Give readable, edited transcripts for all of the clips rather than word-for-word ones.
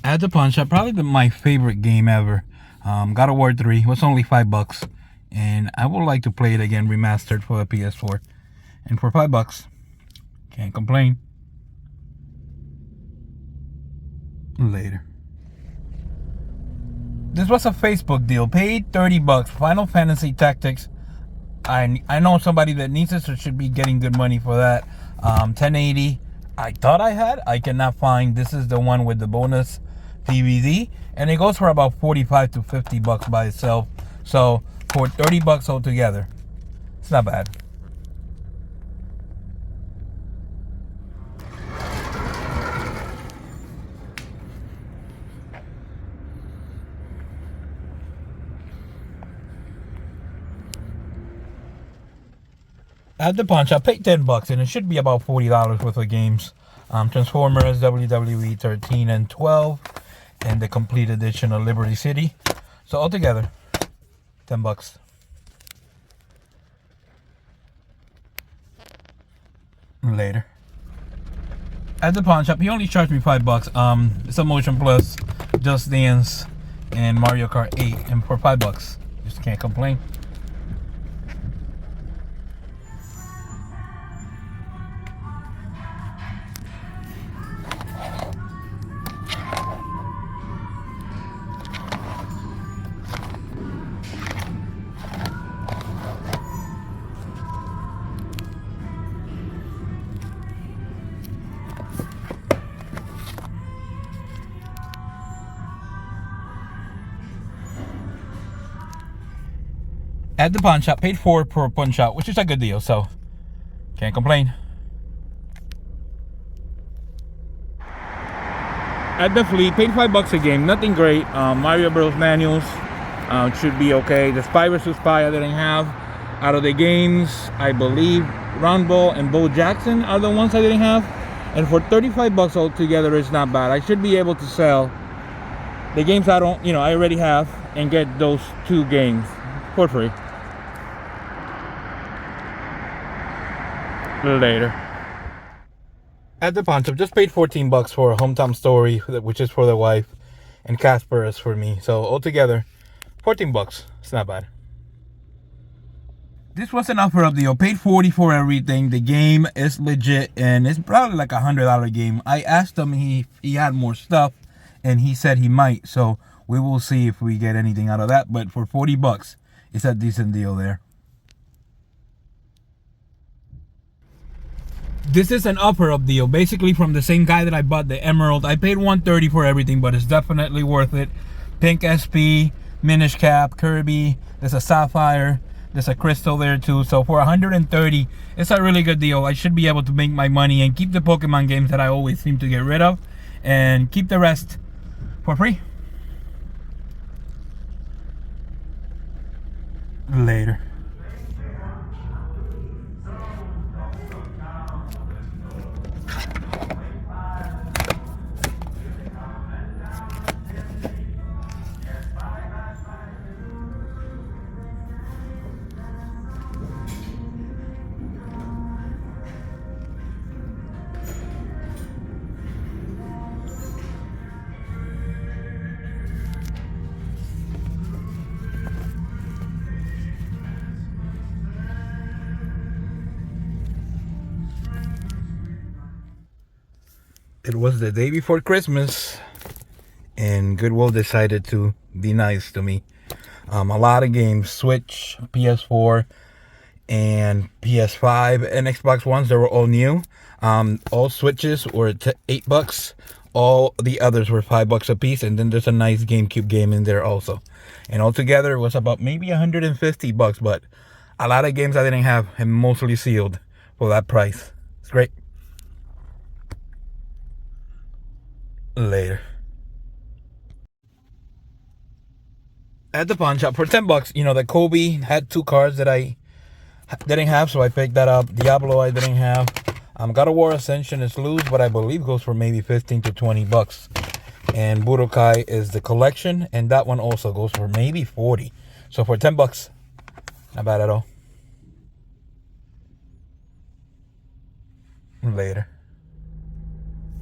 At the pawn shop, probably my favorite game ever. God of War 3 was only $5, and I would like to play it again remastered for the PS4. And for $5, can't complain. Later. This was a Facebook deal. Paid $30. Final Fantasy Tactics. I know somebody that needs it, so should be getting good money for that. 1080. I thought I had. I cannot find. This is the one with the bonus DVD, and it goes for about 45 to 50 bucks by itself. So for 30 bucks altogether, it's not bad. At the pawn shop, paid $10, and it should be about $40 worth of games. Transformers, WWE 13 and 12, and the complete edition of Liberty City. So altogether, $10. Later. At the pawn shop, he only charged me $5. It's a Motion Plus, Just Dance, and Mario Kart 8, and for $5, just can't complain. At the pawn shop, paid $4 per punch out, which is a good deal, so can't complain. At the fleet, paid $5 a game, nothing great. Mario Bros. Manuals should be okay. The Spy vs. Spy I didn't have. Out of the games, I believe Round Ball and Bo Jackson are the ones I didn't have. And for 35 bucks altogether, it's not bad. I should be able to sell the games I already have, and get those 2 games for free. Later. At the pawn shop, just paid 14 bucks for a Hometown Story, which is for the wife, and Casper is for me. So altogether, 14 bucks. It's not bad. This was an offer of deal. Paid 40 for everything. The game is legit, and it's probably like $100 game. I asked him if he had more stuff, and he said he might. So we will see if we get anything out of that. But for 40 bucks, it's a decent deal there. This is an offer of deal, basically from the same guy that I bought the Emerald. I paid $130 for everything, but it's definitely worth it. Pink SP, Minish Cap, Kirby. There's a Sapphire. There's a Crystal there too. So for $130, it's a really good deal. I should be able to make my money and keep the Pokemon games that I always seem to get rid of, and keep the rest for free. Later. It was the day before Christmas, and Goodwill decided to be nice to me. A lot of games, Switch, PS4, and PS5, and Xbox Ones, they were all new. All Switches were $8. All the others were $5 a piece, and then there's a nice GameCube game in there also. And altogether, it was about maybe $150, but a lot of games I didn't have, and mostly sealed for that price. It's great. Later. At the pawn shop for $10, the Kobe had 2 cards that I didn't have, so I picked that up. Diablo I didn't have. God of War Ascension is loose, but I believe goes for maybe 15 to 20 bucks. And Budokai is the collection, and that one also goes for maybe 40. So for $10, not bad at all. Later.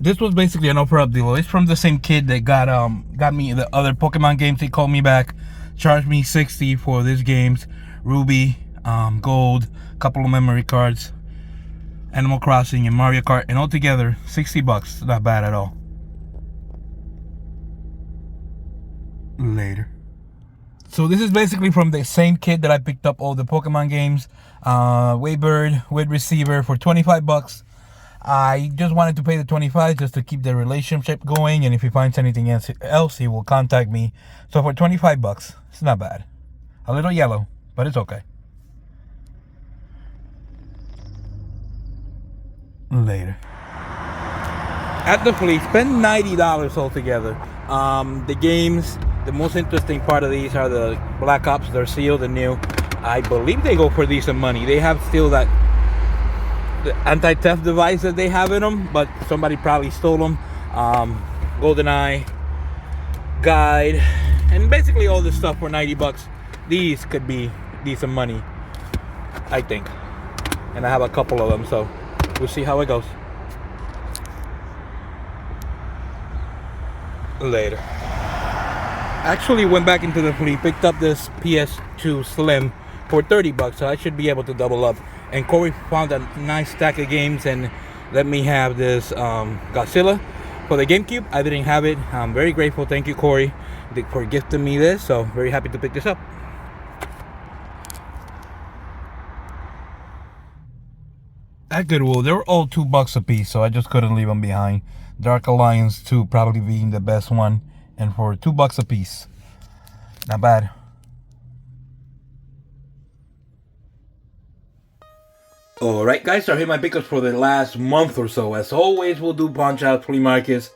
This was basically an offer up deal. It's from the same kid that got me the other Pokemon games. He called me back, charged me $60 for these games, Ruby, Gold, a couple of memory cards, Animal Crossing, and Mario Kart, and altogether $60. Not bad at all. Later. So this is basically from the same kid that I picked up all the Pokemon games. Waybird with receiver for $25. I just wanted to pay the $25 just to keep the relationship going, and if he finds anything else, he will contact me. So for $25, it's not bad. A little yellow, but it's okay. Later. At the flea, spend $90 altogether. The games, the most interesting part of these are the Black Ops. They're sealed and new. I believe they go for decent money. They have still that the anti-theft device that they have in them, but somebody probably stole them. GoldenEye, Guide, and basically all this stuff for $90. These could be decent money, I think. And I have a couple of them, so we'll see how it goes. Later. Actually went back into the fleet, picked up this PS2 Slim for $30, so I should be able to double up. And Corey found a nice stack of games and let me have this Godzilla for the GameCube. I didn't have it. I'm very grateful. Thank you, Corey, for gifting me this. So very happy to pick this up. At Goodwill, they were all $2 a piece, so I just couldn't leave them behind. Dark Alliance 2 probably being the best one, and for $2 a piece. Not bad. Alright guys, so here are my pickups for the last month or so. As always, we'll do pawn shops, flea markets,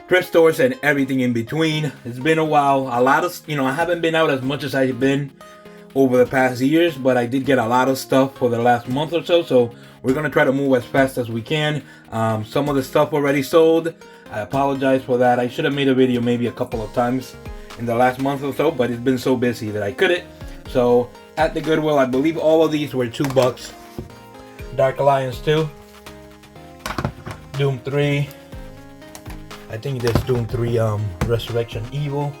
thrift stores, and everything in between. It's been a while. A lot of, I haven't been out as much as I've been over the past years, but I did get a lot of stuff for the last month or so. So we're going to try to move as fast as we can. Some of the stuff already sold. I apologize for that. I should have made a video maybe a couple of times in the last month or so, but it's been so busy that I couldn't. So at the Goodwill, I believe all of these were $2. Dark Alliance 2, Doom 3, I think there's Doom 3 Resurrection Evil,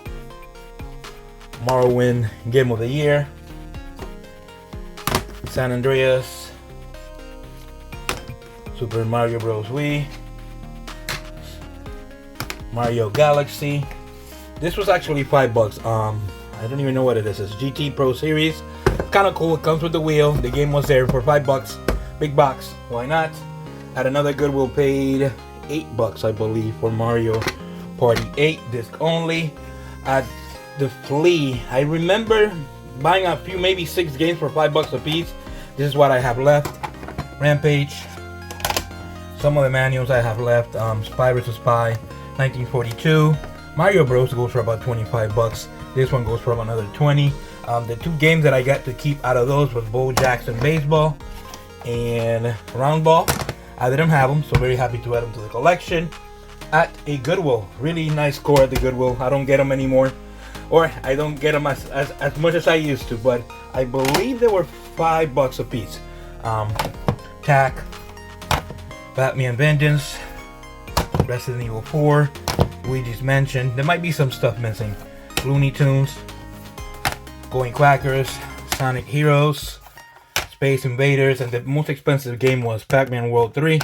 Morrowind Game of the Year, San Andreas, Super Mario Bros. Wii, Mario Galaxy. This was actually $5. I don't even know what it is. It's GT Pro Series. Kind of cool. It comes with the wheel. The game was there for $5. Big box, why not? At another Goodwill, paid $8, I believe, for Mario Party 8 disc only. At the flea, I remember buying a few, maybe 6 games for $5 a piece. This is what I have left. Rampage. Some of the manuals I have left. Spy vs. Spy, 1942. Mario Bros. Goes for about $25. This one goes for another $20. The 2 games that I got to keep out of those was Bo Jackson Baseball and Round Ball. I didn't have them, so very happy to add them to the collection. At a Goodwill, really nice score at the Goodwill. I don't get them anymore, or I don't get them as much as I used to, but I believe they were $5 a piece. TAC, Batman Vengeance, Resident Evil 4, Luigi's Mansion. There might be some stuff missing. Looney Tunes, Going Quackers, Sonic Heroes, Space Invaders, and the most expensive game was Pac-Man World 3.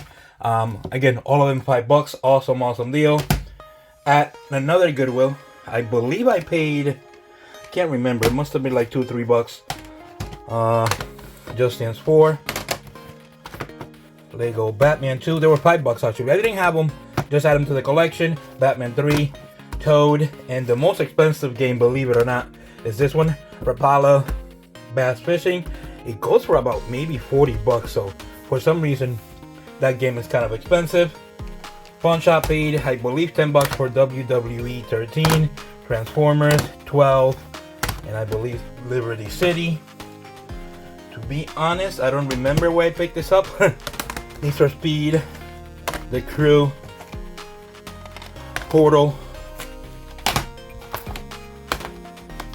Again, all of them $5. Awesome deal. At another Goodwill, I believe I paid, I can't remember, it must have been like $2 or $3. Just Dance 4, Lego Batman 2. They were $5 actually. I didn't have them, just add them to the collection. Batman 3, Toad, and the most expensive game, believe it or not, is this one, Rapala Bass Fishing. It goes for about maybe $40, so for some reason that game is kind of expensive. Pawn shop paid, I believe, $10 for WWE 13, Transformers 12, and I believe Liberty City. To be honest, I don't remember where I picked this up. Need for Speed, The Crew, Portal,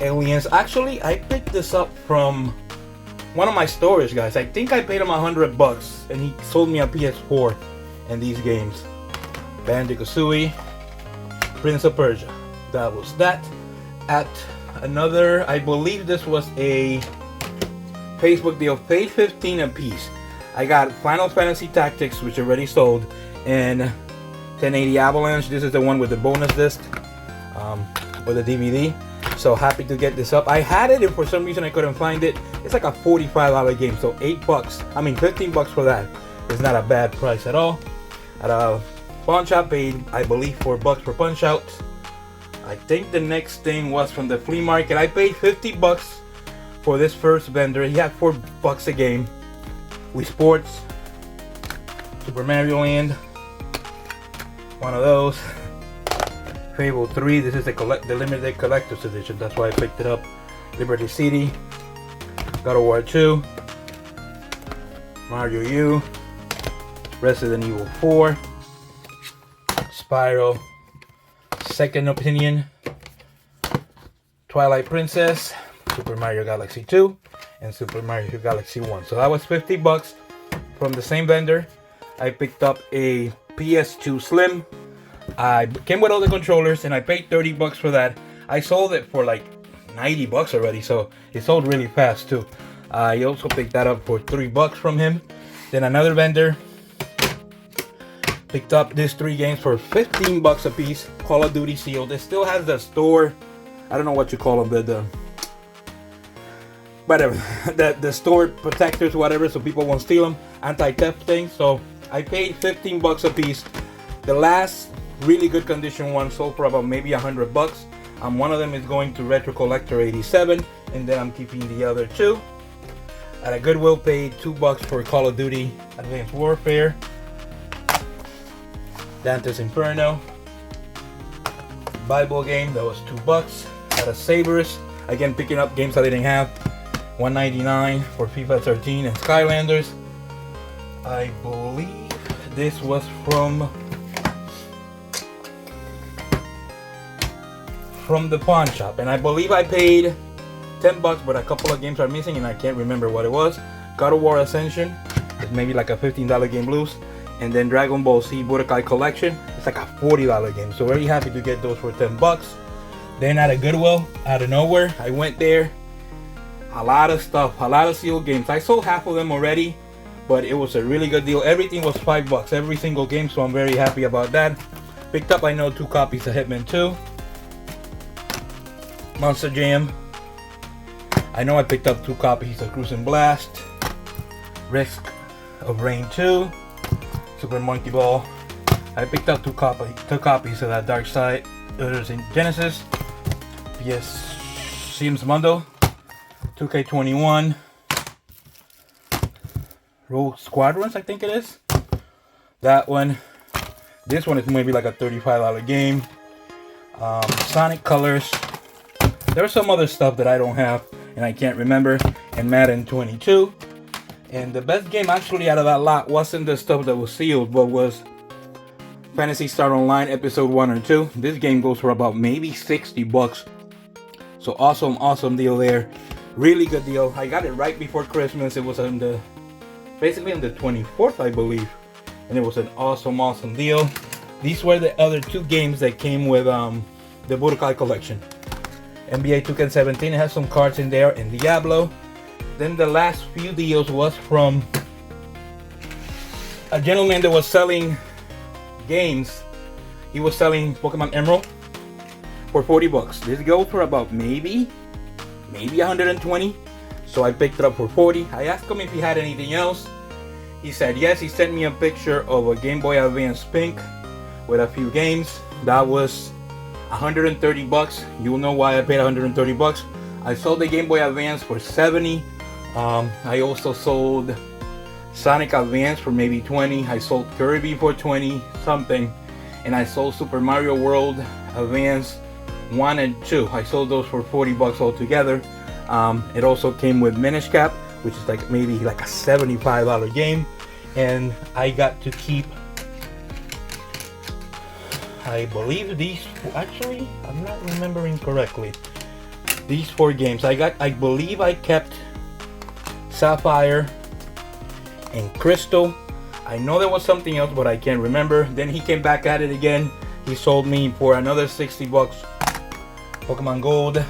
Aliens. Actually, I picked this up from one of my stores, guys. I think I paid him $100 and he sold me a PS4 and these games. Banjo-Kazooie, Prince of Persia. That was that. At another, I believe this was a Facebook deal, paid $15 a piece. I got Final Fantasy Tactics, which already sold, and 1080 Avalanche. This is the one with the bonus disc, with the DVD. So happy to get this up. I had it and for some reason I couldn't find it. It's like a $45 game, so $15 for that is not a bad price at all. At a pawn shop, paid I believe $4 for Punch Out. I think the next thing was from the flea market. I paid $50 for this first vendor. He had $4 a game. Wii Sports, Super Mario Land, one of those. Fable 3, this is the limited collector's edition, that's why I picked it up. Liberty City, God of War 2, Mario U, Resident Evil 4, Spyro, Second Opinion, Twilight Princess, Super Mario Galaxy 2, and Super Mario Galaxy 1. So that was $50 from the same vendor. I picked up a PS2 Slim. I came with all the controllers and I paid $30 for that. I sold it for like $90 already, so it sold really fast too. I also picked that up for $3 from him. Then another vendor picked up these 3 games for $15 a piece. Call of Duty sealed. It still has the store, I don't know what you call them, the store protectors, whatever, so people won't steal them, anti-theft things. So I paid $15 a piece. The last really good condition one sold for about maybe $100. One of them is going to Retro Collector 87, and then I'm keeping the other 2. At a Goodwill, paid $2 for Call of Duty Advanced Warfare, Dante's Inferno, Bible game, that was $2. At a Sabres, again picking up games I didn't have, $1.99 for FIFA 13 and Skylanders. I believe this was from the pawn shop, and I believe I paid $10, but a couple of games are missing and I can't remember what it was. God of War Ascension, it's maybe like a $15 game loose, and then Dragon Ball Z Budokai Collection, it's like a $40 game. So very happy to get those for $10. Then at a Goodwill, out of nowhere, I went there. A lot of stuff, a lot of sealed games. I sold half of them already, but it was a really good deal. Everything was $5, every single game, so I'm very happy about that. Picked up, I know, 2 copies of Hitman 2. Monster Jam. I know I picked up 2 copies of Cruis'n Blast. Risk of Rain 2. Super Monkey Ball. I picked up 2 copies of that Dark Side in Genesis. PS Sims Mundo. 2K21. Rogue Squadrons, I think it is. That one. This one is maybe like a $35 game. Sonic Colors. There's some other stuff that I don't have and I can't remember. And Madden 22. And the best game actually out of that lot wasn't the stuff that was sealed, but was Phantasy Star Online Episode 1 or 2. This game goes for about maybe $60. So awesome deal there. Really good deal. I got it right before Christmas. It was basically on the 24th, I believe. And it was an awesome deal. These were the other 2 games that came with the Budokai Collection. NBA 2K17, it has some cards in there, and Diablo. Then the last few deals was from a gentleman that was selling games. He was selling Pokemon Emerald for $40. This goes for about maybe 120. So I picked it up for $40. I asked him if he had anything else. He said yes. He sent me a picture of a Game Boy Advance Pink with a few games. That was $130. You'll know why I paid $130. I sold the Game Boy Advance for $70. I also sold Sonic Advance for maybe $20. I sold Kirby for $20 something, and I sold Super Mario World Advance 1 and 2. I sold those for $40 altogether. It also came with Minish Cap, which is like maybe like a $75 game, and I got to keep, I believe these, actually, I'm not remembering correctly, these 4 games. I believe I kept Sapphire and Crystal. I know there was something else, but I can't remember. Then he came back at it again. He sold me for another 60 bucks. Pokemon Gold,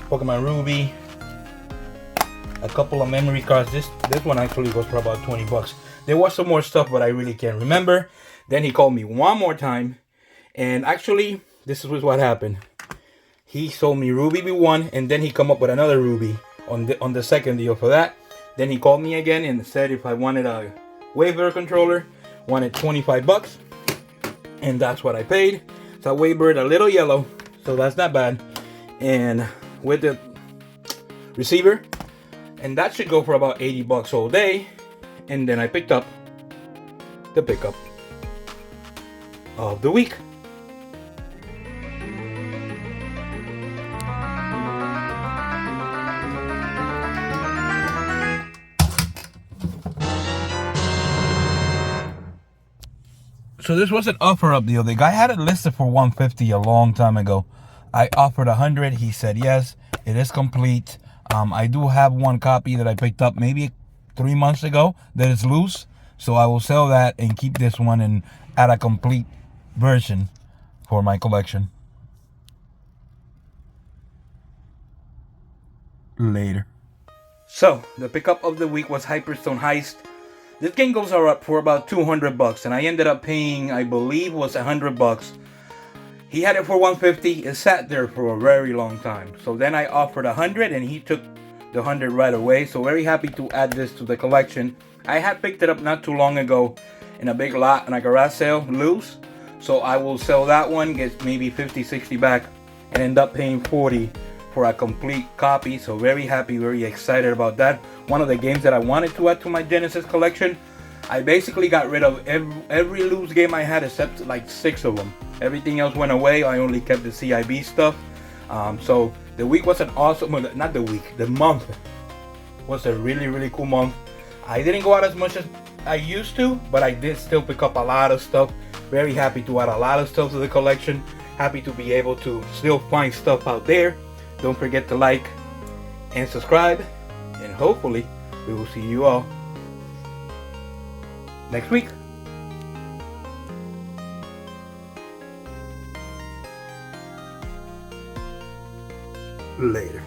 Pokemon Ruby, a couple of memory cards. This one actually was for about 20 bucks. There was some more stuff, but I really can't remember. Then he called me one more time, and actually, this is what happened. He sold me Ruby B1, and then he come up with another Ruby on the second deal for that. Then he called me again and said if I wanted a Waybird controller, wanted 25 bucks, and that's what I paid. So Waybird, a little yellow, so that's not bad, and with the receiver, and that should go for about 80 bucks all day. And then I picked up the pickup of the week. So this was an offer up deal. The guy had it listed for 150 a long time ago. I offered 100. He said yes, it is complete. I do have one copy that I picked up maybe 3 months ago that is loose. So I will sell that and keep this one and add a complete version for my collection. Later. So the pickup of the week was Hyperstone Heist. This game goes up for about 200 bucks, and I ended up paying, I believe, was 100 bucks. He had it for 150. It sat there for a very long time. So then I offered 100, and he took the 100 right away. So very happy to add this to the collection. I had picked it up not too long ago in a big lot in a garage sale, loose. So I will sell that one, get maybe 50, 60 back, and end up paying 40 for a complete copy. So very happy, very excited about that. One of the games that I wanted to add to my Genesis collection. I basically got rid of every loose game I had except like 6 of them. Everything else went away. I only kept the CIB stuff. So the week was an awesome, well, not the week, the month was a really, really cool month. I didn't go out as much as I used to, but I did still pick up a lot of stuff. Very happy to add a lot of stuff to the collection. Happy to be able to still find stuff out there. Don't forget to like and subscribe, and hopefully we will see you all next week. Later.